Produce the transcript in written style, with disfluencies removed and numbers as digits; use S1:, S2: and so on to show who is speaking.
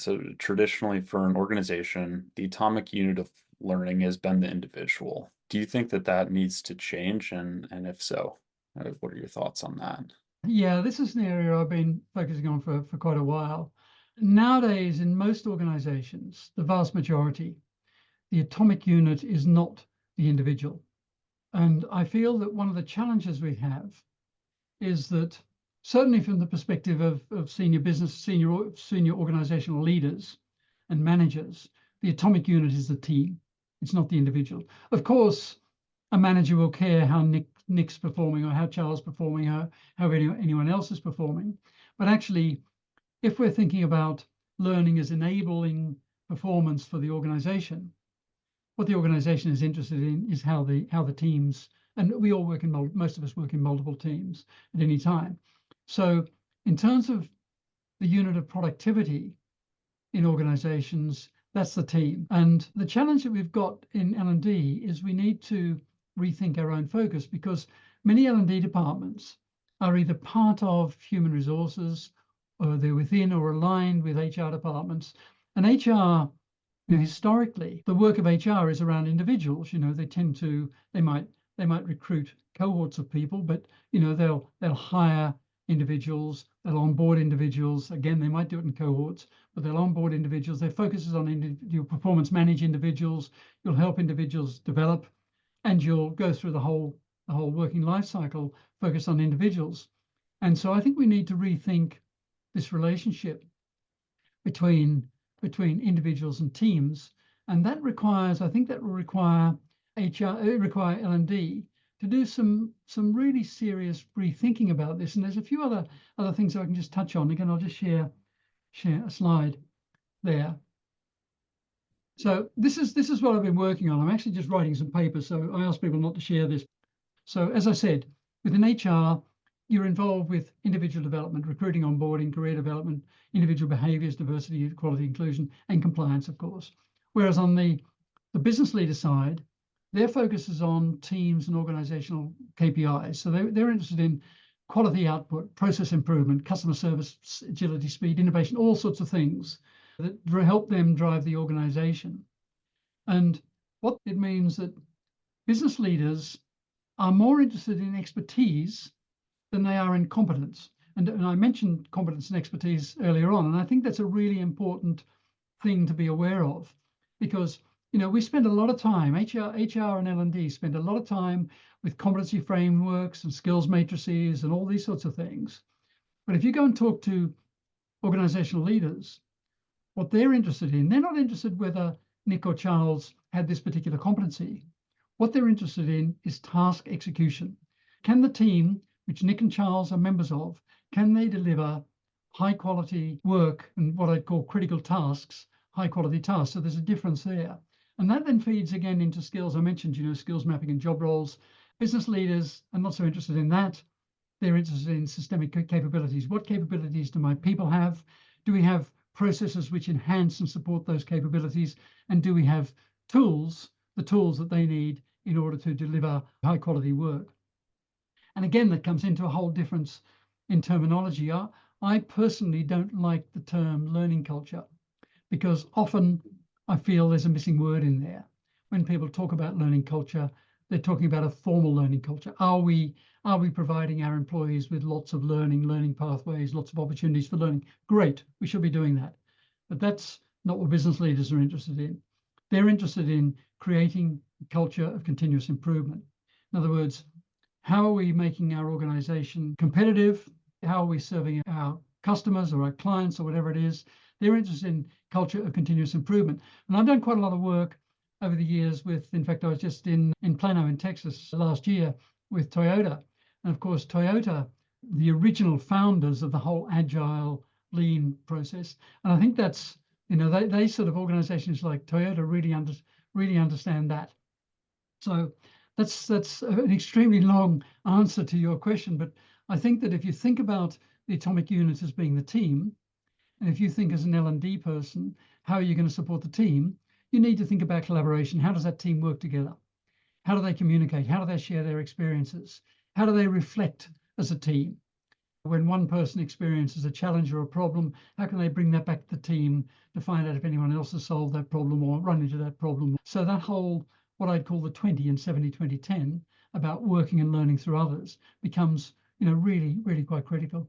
S1: So traditionally for an organization, the atomic unit of learning has been the individual. Do you think that that needs to change? And if so, what are your thoughts on that?
S2: Yeah, this is an area I've been focusing on for quite a while. Nowadays, in most organizations, the vast majority, the atomic unit is not the individual. And I feel that one of the challenges we have is that certainly from the perspective of senior business, senior organizational leaders and managers, the atomic unit is the team. It's not the individual. Of course, a manager will care how Nick's performing or how Charles is performing, how anyone else is performing. But actually, if we're thinking about learning as enabling performance for the organization, what the organization is interested in is how the teams, and we all work in most of us work in multiple teams at any time. So in terms of the unit of productivity in organizations, that's the team. And the challenge that we've got in L&D is we need to rethink our own focus, because many L&D departments are either part of human resources or they're within or aligned with HR departments. And HR, historically, the work of HR is around individuals. They might recruit cohorts of people, but they'll hire individuals, they'll onboard individuals. Again, they might do it in cohorts, but they'll onboard individuals. Their focus is on individual performance, manage individuals. You'll help individuals develop, and you'll go through the whole working life cycle, focus on individuals. And so I think we need to rethink this relationship between individuals and teams, and I think that will require L&D to do some really serious rethinking about this. And there's a few other things I can just touch on. Again, I'll just share a slide there. So this is what I've been working on. I'm actually just writing some papers, so I ask people not to share this. So as I said, within HR, you're involved with individual development, recruiting, onboarding, career development, individual behaviors, diversity, equality, inclusion, and compliance, of course. Whereas on the business leader side, their focus is on teams and organizational KPIs. So they're interested in quality output, process improvement, customer service, agility, speed, innovation, all sorts of things that help them drive the organization. And what it means that business leaders are more interested in expertise than they are in competence. And I mentioned competence and expertise earlier on, and I think that's a really important thing to be aware of, because we spend a lot of time, HR and L&D spend a lot of time with competency frameworks and skills matrices and all these sorts of things. But if you go and talk to organizational leaders, what they're interested in, they're not interested whether Nick or Charles had this particular competency. What they're interested in is task execution. Can the team, which Nick and Charles are members of, can they deliver high quality work and what I'd call critical tasks, high quality tasks? So there's a difference there. And that then feeds again into skills. I mentioned, skills mapping and job roles. Business leaders are not so interested in that. They're interested in systemic capabilities. What capabilities do my people have? Do we have processes which enhance and support those capabilities? And do we have tools, the tools that they need in order to deliver high quality work? And again, that comes into a whole difference in terminology. I personally don't like the term learning culture, because often I feel there's a missing word in there. When people talk about learning culture, they're talking about a formal learning culture. Are we providing our employees with lots of learning pathways, lots of opportunities for learning? Great, we should be doing that. But that's not what business leaders are interested in. They're interested in creating a culture of continuous improvement. In other words, how are we making our organization competitive? How are we serving our customers or our clients or whatever it is? They're interested in culture of continuous improvement. And I've done quite a lot of work over the years in fact, I was just in Plano in Texas last year with Toyota. And of course, Toyota, the original founders of the whole agile lean process. And I think that's, they sort of organizations like Toyota really understand that. So that's an extremely long answer to your question, but I think that if you think about the atomic unit as being the team, and if you think as an L&D person, how are you going to support the team? You need to think about collaboration. How does that team work together? How do they communicate? How do they share their experiences? How do they reflect as a team? When one person experiences a challenge or a problem, how can they bring that back to the team to find out if anyone else has solved that problem or run into that problem? So that whole, what I'd call the 20 and 70, 20, 10 about working and learning through others becomes, really, really quite critical.